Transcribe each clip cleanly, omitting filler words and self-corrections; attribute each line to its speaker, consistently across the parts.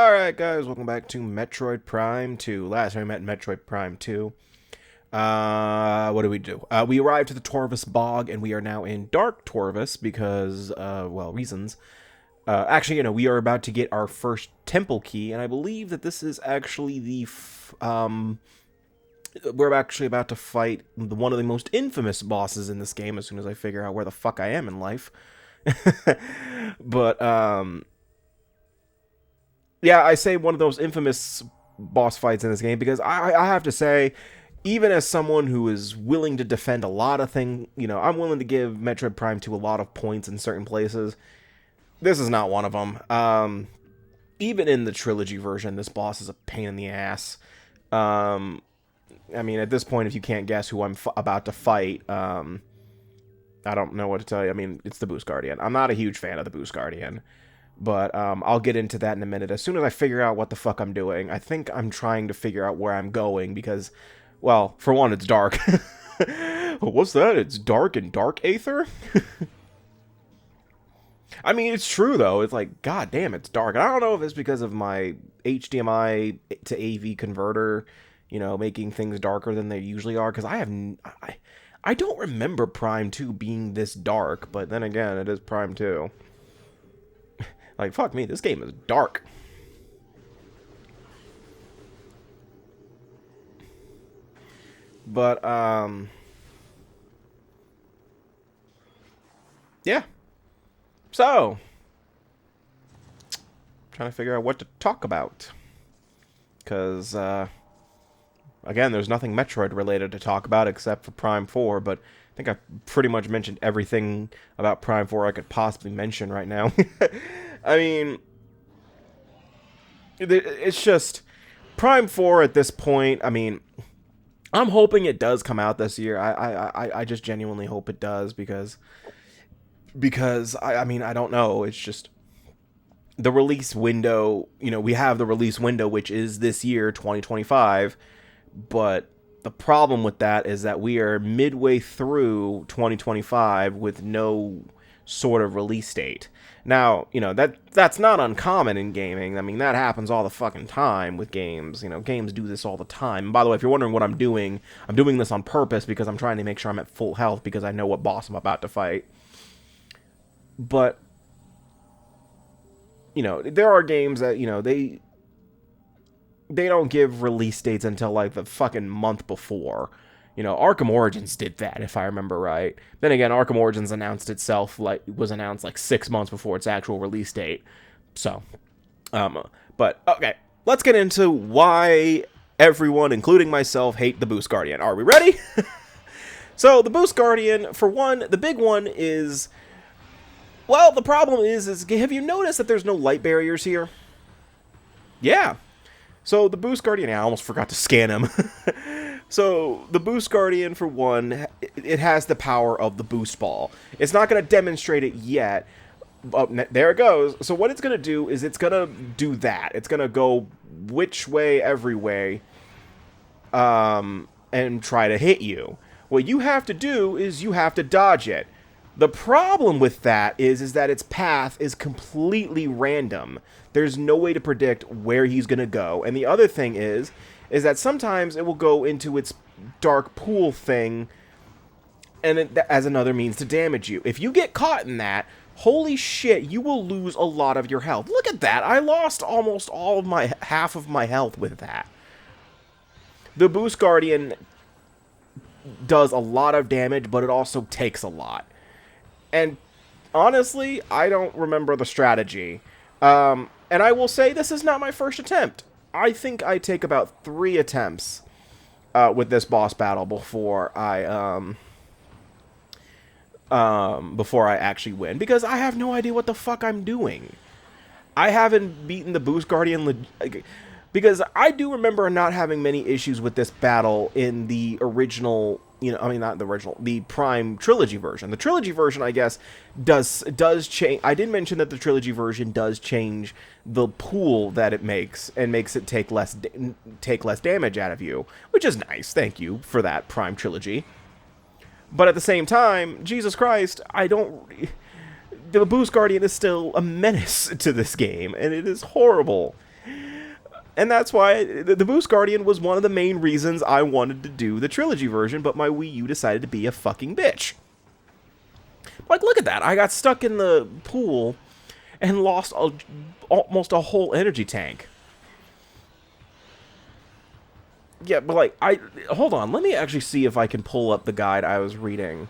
Speaker 1: Alright guys, welcome back to Metroid Prime 2. Last time we met in Metroid Prime 2. What do? We arrived to the Torvus Bog, and we are now in Dark Torvus because, well, reasons. Actually, we are about to get our first temple key, and I believe that this is actually the, we're actually about to fight one of the most infamous bosses in this game as soon as I figure out where the fuck I am in life. But, yeah, I say one of those infamous boss fights in this game because I have to say, even as someone who is willing to defend a lot of things, I'm willing to give Metroid Prime 2 a lot of points in certain places. This is not one of them. Even in the trilogy version, this boss is a pain in the ass. I mean, at this point, if you can't guess who I'm about to fight, I don't know what to tell you. I mean, it's the Boost Guardian. I'm not a huge fan of the Boost Guardian. But I'll get into that in a minute. As soon as I figure out what the fuck I'm doing, I think I'm trying to figure out where I'm going because, well, for one, it's dark. What's that? It's dark in Dark Aether? I mean, it's true, though. It's like, god damn, it's dark. I don't know if it's because of my HDMI to AV converter, making things darker than they usually are, because I don't remember Prime 2 being this dark, but then again, it is Prime 2. Like, fuck me, this game is dark. But, yeah. So, trying to figure out what to talk about. Because, again, there's nothing Metroid related to talk about except for Prime 4, but I think I've pretty much mentioned everything about Prime 4 I could possibly mention right now. I mean, it's just Prime 4 at this point. I mean, I'm hoping it does come out this year. I just genuinely hope it does because I mean, I don't know. It's just the release window. We have the release window, which is this year, 2025. But the problem with that is that we are midway through 2025 with no sort of release date. Now, that's not uncommon in gaming. I mean, that happens all the fucking time with games. Games do this all the time. And by the way, if you're wondering what I'm doing this on purpose because I'm trying to make sure I'm at full health because I know what boss I'm about to fight. But, there are games that, they don't give release dates until, like, the fucking month before. Arkham Origins did that, if I remember right. Then again, Arkham Origins was announced like 6 months before its actual release date. So, but, okay. Let's get into why everyone, including myself, hate the Boost Guardian. Are we ready? So, the Boost Guardian, for one, the big one is, well, the problem is have you noticed that there's no light barriers here? Yeah. So, the Boost Guardian, I almost forgot to scan him. So, the Boost Guardian, for one, it has the power of the Boost Ball. It's not going to demonstrate it yet. Oh, there it goes. So, what it's going to do is it's going to do that. It's going to go which way, every way, and try to hit you. What you have to do is you have to dodge it. The problem with that is that its path is completely random. There's no way to predict where he's going to go. And the other thing is that sometimes it will go into its dark pool thing and as another means to damage you. If you get caught in that, holy shit, you will lose a lot of your health. Look at that. I lost almost half of my health with that. The Boost Guardian does a lot of damage, but it also takes a lot. And honestly, I don't remember the strategy. And I will say this is not my first attempt. I think I take about 3 attempts with this boss battle before I actually win, because I have no idea what the fuck I'm doing. I haven't beaten the Boost Guardian because I do remember not having many issues with this battle in the original, not the original, the Prime Trilogy version. The Trilogy version, I guess, does change. I did mention that the Trilogy version does change the pool that it makes and makes it take less damage out of you, which is nice. Thank you for that, Prime Trilogy. But at the same time, Jesus Christ, the Boost Guardian is still a menace to this game, and it is horrible. And that's why the Boost Guardian was one of the main reasons I wanted to do the trilogy version, but my Wii U decided to be a fucking bitch. Like, look at that. I got stuck in the pool and lost almost a whole energy tank. Yeah, but like, hold on. Let me actually see if I can pull up the guide I was reading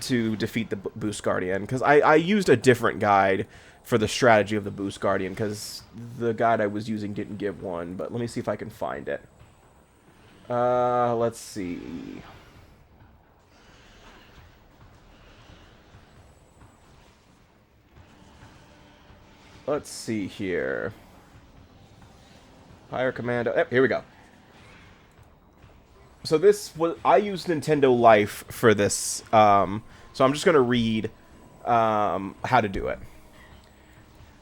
Speaker 1: to defeat the Boost Guardian, because I used a different guide for the strategy of the Boost Guardian, because the guide I was using didn't give one, but let me see if I can find it. Let's see. Let's see here. Hire Commando. Oh, here we go. So this was, I used Nintendo Life for this, so I'm just going to read how to do it.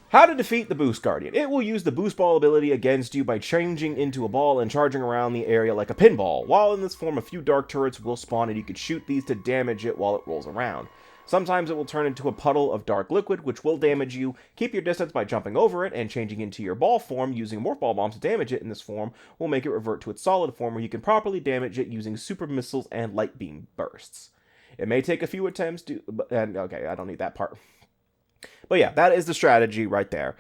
Speaker 1: How to defeat the Boost Guardian. It will use the Boost Ball ability against you by changing into a ball and charging around the area like a pinball. While in this form, a few dark turrets will spawn and you can shoot these to damage it while it rolls around. Sometimes it will turn into a puddle of dark liquid, which will damage you. Keep your distance by jumping over it, and changing into your ball form using Morph Ball Bombs to damage it in this form will make it revert to its solid form, where you can properly damage it using super missiles and light beam bursts. It may take a few attempts to... And, okay, I don't need that part. But yeah, that is the strategy right there.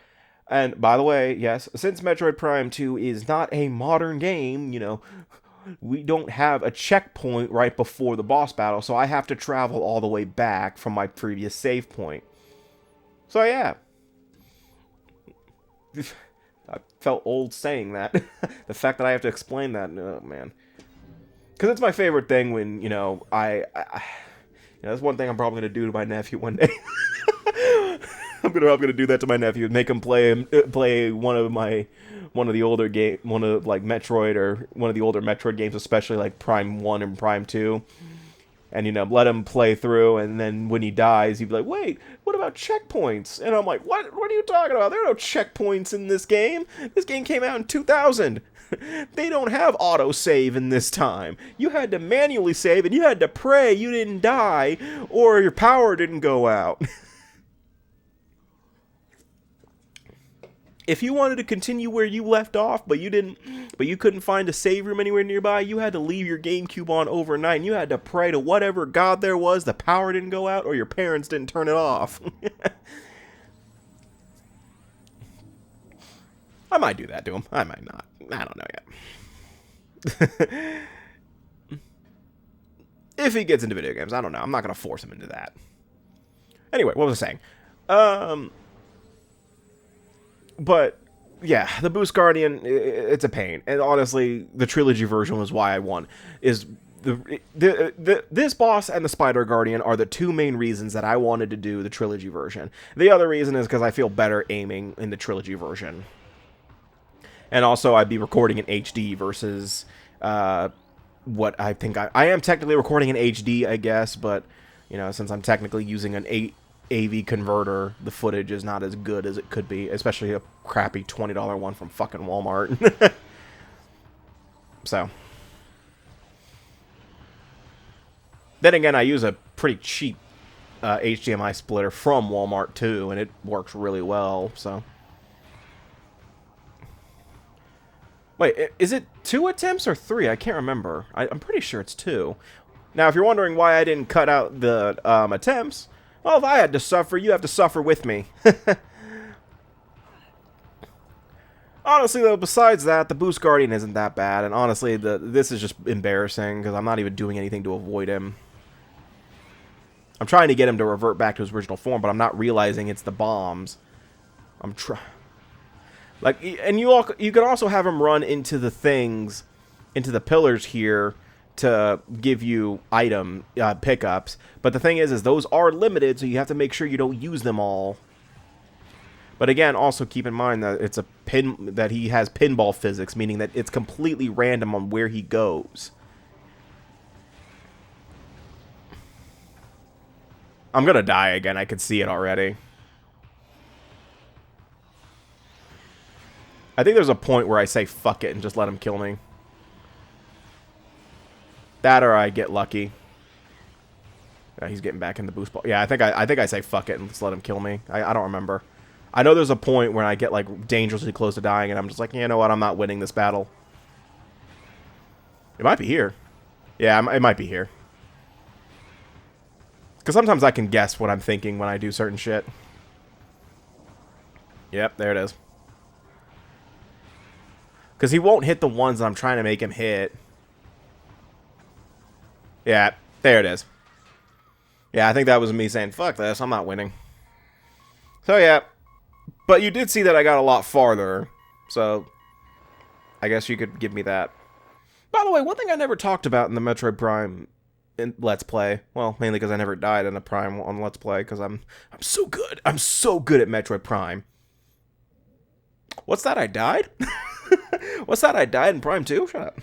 Speaker 1: And by the way, yes, since Metroid Prime 2 is not a modern game, you know, we don't have a checkpoint right before the boss battle, so I have to travel all the way back from my previous save point. So yeah. I felt old saying that. The fact that I have to explain that, oh man. Because it's my favorite thing when, you know, that's one thing I'm probably going to do to my nephew one day. I'm gonna do that to my nephew. Make him play one of the older like Metroid, or one of the older Metroid games, especially like Prime 1 and Prime 2. And, you know, let him play through, and then when he dies, he'd be like, wait, what about checkpoints? And I'm like, what are you talking about? There are no checkpoints in this game. This game came out in 2000. They don't have autosave in this time. You had to manually save, and you had to pray you didn't die, or your power didn't go out. If you wanted to continue where you left off, but you couldn't find a save room anywhere nearby, you had to leave your GameCube on overnight, and you had to pray to whatever god there was the power didn't go out, or your parents didn't turn it off. I might do that to him. I might not. I don't know yet. If he gets into video games, I don't know. I'm not going to force him into that. Anyway, what was I saying? But, yeah, the Boost Guardian, it's a pain. And honestly, the trilogy version was why I won. This boss and the Spider Guardian are the two main reasons that I wanted to do the trilogy version. The other reason is because I feel better aiming in the trilogy version. And also, I'd be recording in HD versus what I think I am technically recording in HD, I guess. But, you know, since I'm technically using an AV converter, the footage is not as good as it could be, especially a crappy $20 one from fucking Walmart. So then again, I use a pretty cheap HDMI splitter from Walmart too, and it works really well. So wait, is it 2 attempts or 3? I can't remember. I'm pretty sure it's 2. Now, if you're wondering why I didn't cut out the attempts, well, if I had to suffer, you have to suffer with me. Honestly, though, besides that, the Boost Guardian isn't that bad. And honestly, this is just embarrassing, because I'm not even doing anything to avoid him. I'm trying to get him to revert back to his original form, but I'm not realizing it's the bombs. I'm trying... Like, and you can also have him run into the things, into the pillars here, to give you item pickups, but the thing is those are limited, so you have to make sure you don't use them all. But again, also keep in mind that that he has pinball physics, meaning that it's completely random on where he goes. I'm gonna die again. I can see it already. I think there's a point where I say fuck it and just let him kill me. That, or I get lucky. Yeah, he's getting back in the boost ball. Yeah, I think I say fuck it and just let him kill me. I don't remember. I know there's a point where I get, like, dangerously close to dying, and I'm just like, you know what, I'm not winning this battle. It might be here. Yeah, it might be here. Because sometimes I can guess what I'm thinking when I do certain shit. Yep, there it is. Because he won't hit the ones that I'm trying to make him hit. Yeah, there it is. Yeah, I think that was me saying, fuck this, I'm not winning. So, yeah. But you did see that I got a lot farther. So, I guess you could give me that. By the way, one thing I never talked about in the Metroid Prime Let's Play, well, mainly because I never died in a Prime on Let's Play, because I'm so good. I'm so good at Metroid Prime. What's that, I died? What's that, I died in Prime 2? Shut up.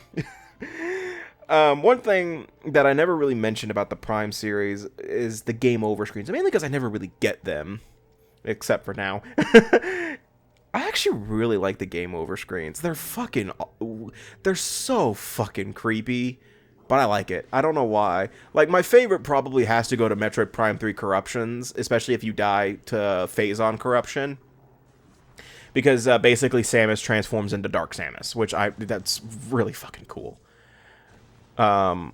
Speaker 1: One thing that I never really mentioned about the Prime series is the game over screens. Mainly because I never really get them. Except for now. I actually really like the game over screens. They're so fucking creepy. But I like it. I don't know why. Like, my favorite probably has to go to Metroid Prime 3 Corruptions. Especially if you die to Phazon Corruption. Because basically Samus transforms into Dark Samus. That's really fucking cool. Prime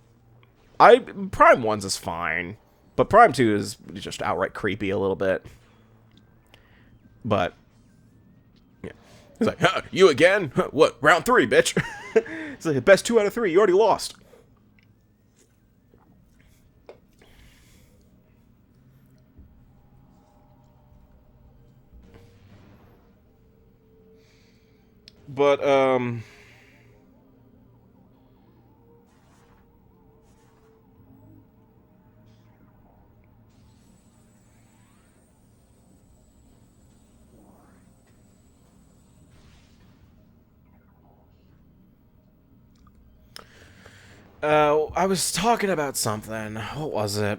Speaker 1: 1's is fine. But Prime 2 is just outright creepy a little bit. But, yeah. He's like, huh, you again? What, round 3, bitch? It's like, best 2 out of 3, you already lost. But, I was talking about something. What was it?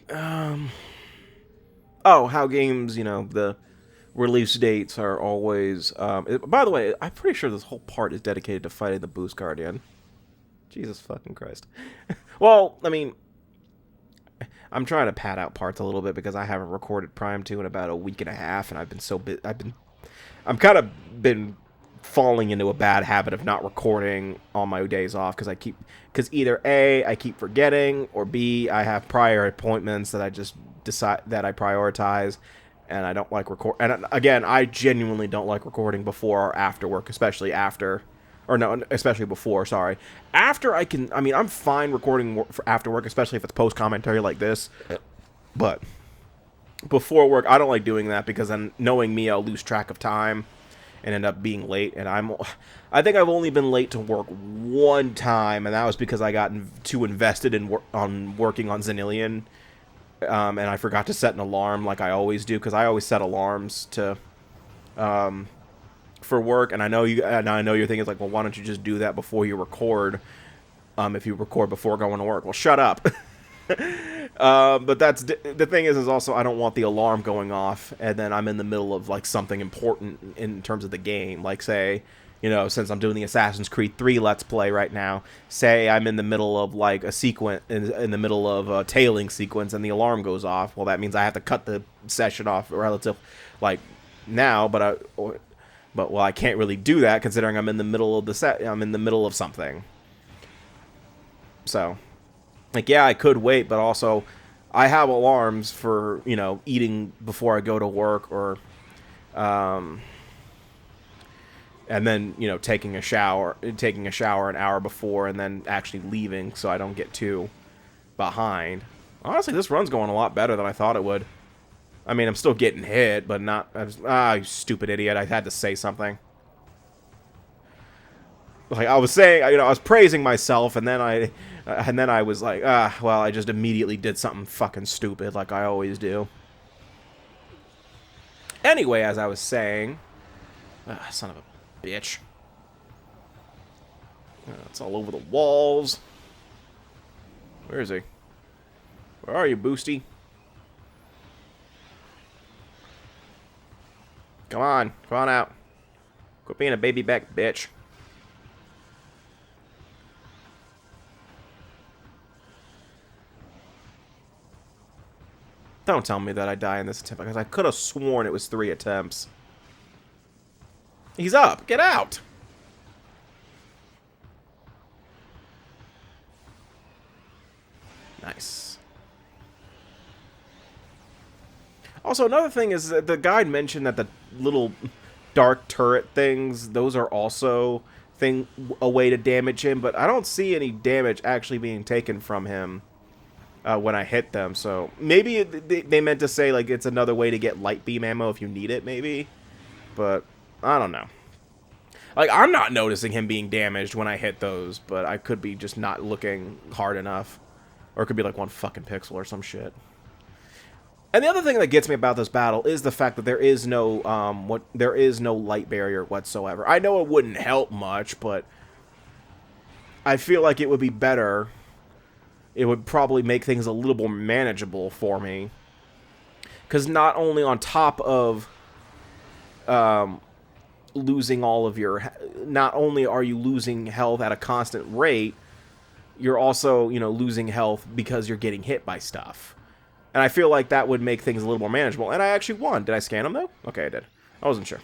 Speaker 1: Oh, how games, the release dates are always... by the way, I'm pretty sure this whole part is dedicated to fighting the Boost Guardian. Jesus fucking Christ. Well, I mean... I'm trying to pad out parts a little bit because I haven't recorded Prime 2 in about a week and a half, and I've been so I'm kind of been falling into a bad habit of not recording on my days off because either A, I keep forgetting, or B, I have prior appointments that I just decide that I prioritize, and I don't like record. And again, I genuinely don't like recording before or after work, especially before. Sorry, after I'm fine recording for after work, especially if it's post commentary like this, but before work, I don't like doing that because then, knowing me, I'll lose track of time and end up being late. And I think I've only been late to work one time, and that was because I got too invested in working on Xenilian, and I forgot to set an alarm like I always do, because I always set alarms to for work. And I know you're thinking, like, well, why don't you just do that before you record? If you record before going to work, well, shut up. But that's the thing is also I don't want the alarm going off and then I'm in the middle of like something important in terms of the game, like say, since I'm doing the Assassin's Creed 3 Let's Play right now, say I'm in the middle of like a sequence in the middle of a tailing sequence and the alarm goes off. Well, that means I have to cut the session off relative like now, but I can't really do that considering I'm in the middle of I'm in the middle of something. So, like, yeah, I could wait, but also I have alarms for, eating before I go to work, or, and then, taking a shower an hour before and then actually leaving so I don't get too behind. Honestly, this run's going a lot better than I thought it would. I mean, I'm still getting hit, but not, you stupid idiot, I had to say something. Like I was saying, I was praising myself, and then I was like, well, I just immediately did something fucking stupid, like I always do. Anyway, as I was saying, son of a bitch. It's all over the walls. Where is he? Where are you, Boosty? Come on out. Quit being a baby back bitch. Don't tell me that I die in this attempt, because I could have sworn it was 3 attempts. He's up! Get out! Nice. Also, another thing is that the guide mentioned that the little dark turret things, those are also a way to damage him, but I don't see any damage actually being taken from him when I hit them, so maybe they meant to say, like, it's another way to get light beam ammo if you need it, maybe, but I don't know. Like, I'm not noticing him being damaged when I hit those, but I could be just not looking hard enough, or it could be like 1 fucking pixel or some shit. And the other thing that gets me about this battle is the fact that there is no light barrier whatsoever. I know it wouldn't help much, but I feel like it would be better. It would probably make things a little more manageable for me. Because not only on top of losing all of your... Not only are you losing health at a constant rate, you're also, you know, losing health because you're getting hit by stuff. And I feel like that would make things a little more manageable. And I actually won. Did I scan them, though? Okay, I did. I wasn't sure.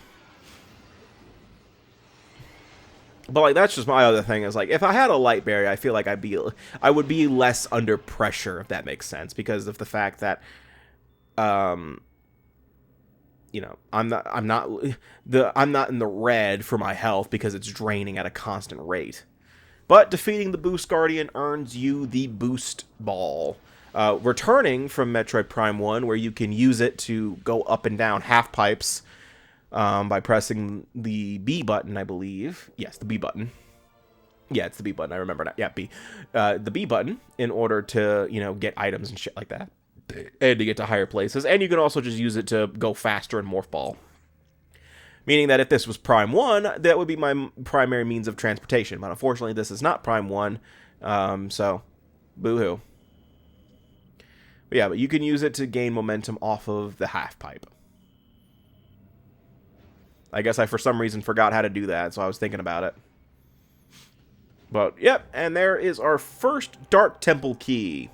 Speaker 1: But, like, that's just my other thing. Is, like, if I had a light barrier, I feel like I would be less under pressure, if that makes sense. Because of the fact that, you know, I'm not in the red for my health because it's draining at a constant rate. But defeating the Boost Guardian earns you the Boost Ball. Returning from Metroid Prime 1, where you can use it to go up and down half pipes by pressing the B button, I believe. Yes, the B button. Yeah, it's the B button. I remember that. Yeah, B. The B button in order to, you know, get items and shit like that. And to get to higher places. And you can also just use it to go faster in Morph Ball. Meaning that if this was Prime 1, that would be my primary means of transportation. But unfortunately, this is not Prime 1. So, boo-hoo. But yeah, but you can use it to gain momentum off of the half pipe. I guess I, for some reason, forgot how to do that, so I was thinking about it. But, yep, and there is our first Dark Temple key.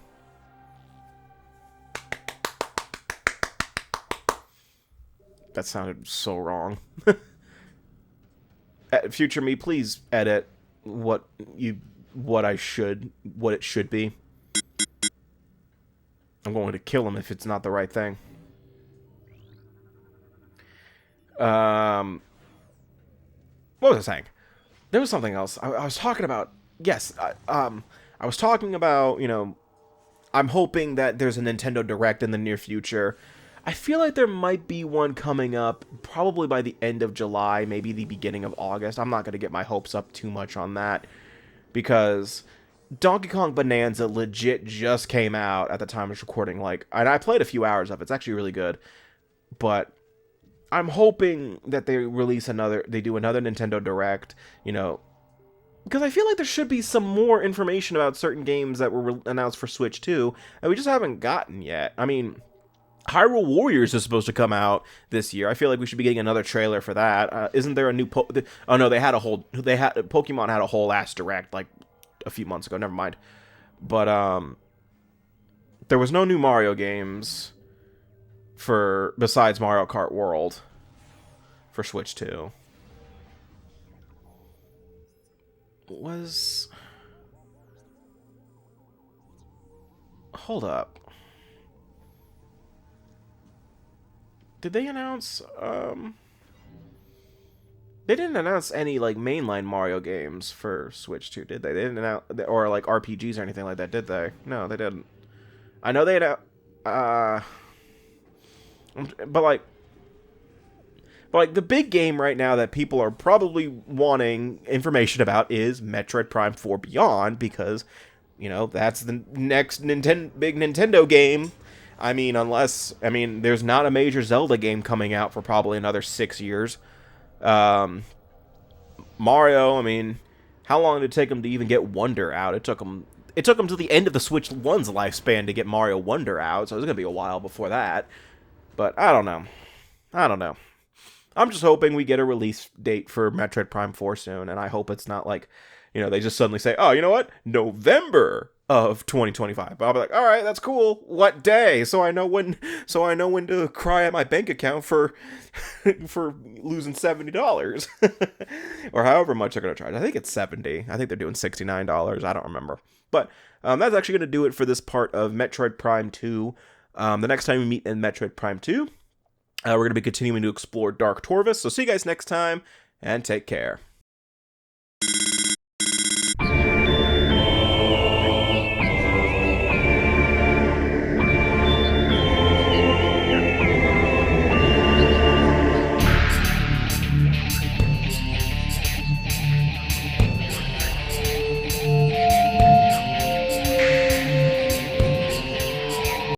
Speaker 1: That sounded so wrong. Future me, please edit what it should be. I'm going to kill him if it's not the right thing. What was I saying? There was something else. I was talking about... Yes, I was talking about, you know... I'm hoping that there's a Nintendo Direct in the near future. I feel like there might be one coming up probably by the end of July, maybe the beginning of August. I'm not going to get my hopes up too much on that. Because... Donkey Kong Bonanza legit just came out at the time of recording, like, and I played a few hours of it. It's actually really good, but I'm hoping that they do another Nintendo Direct, you know, because I feel like there should be some more information about certain games that were announced for Switch 2, and we just haven't gotten yet. I mean, Hyrule Warriors is supposed to come out this year. I feel like we should be getting another trailer for that. Isn't there a new oh no, Pokemon had a whole ass Direct, like, a few months ago, never mind. But there was no new Mario games besides Mario Kart World for Switch 2. Hold up. Did they announce they didn't announce any, like, mainline Mario games for Switch 2, did they? They didn't announce... Or, like, RPGs or anything like that, did they? No, they didn't. I know they announced... But, like, the big game right now that people are probably wanting information about is Metroid Prime 4 Beyond, because, you know, that's the next big Nintendo game. I mean, there's not a major Zelda game coming out for probably another 6 years. Mario, I mean, how long did it take them to even get Wonder out? It took them to the end of the Switch 1's lifespan to get Mario Wonder out, so it's gonna be a while before that. But I don't know. I'm just hoping we get a release date for Metroid Prime 4 soon, and I hope it's not like, you know, they just suddenly say, oh, you know what? November of 2025. But I'll be like, all right, that's cool. What day? So I know when. So I know when to cry at my bank account for for losing $70 or however much they're gonna charge. I think it's 70. I think they're doing $69. I don't remember. But that's actually gonna do it for this part of Metroid Prime 2. The next time we meet in Metroid Prime 2, we're gonna be continuing to explore Dark Torvus. So see you guys next time, and take care.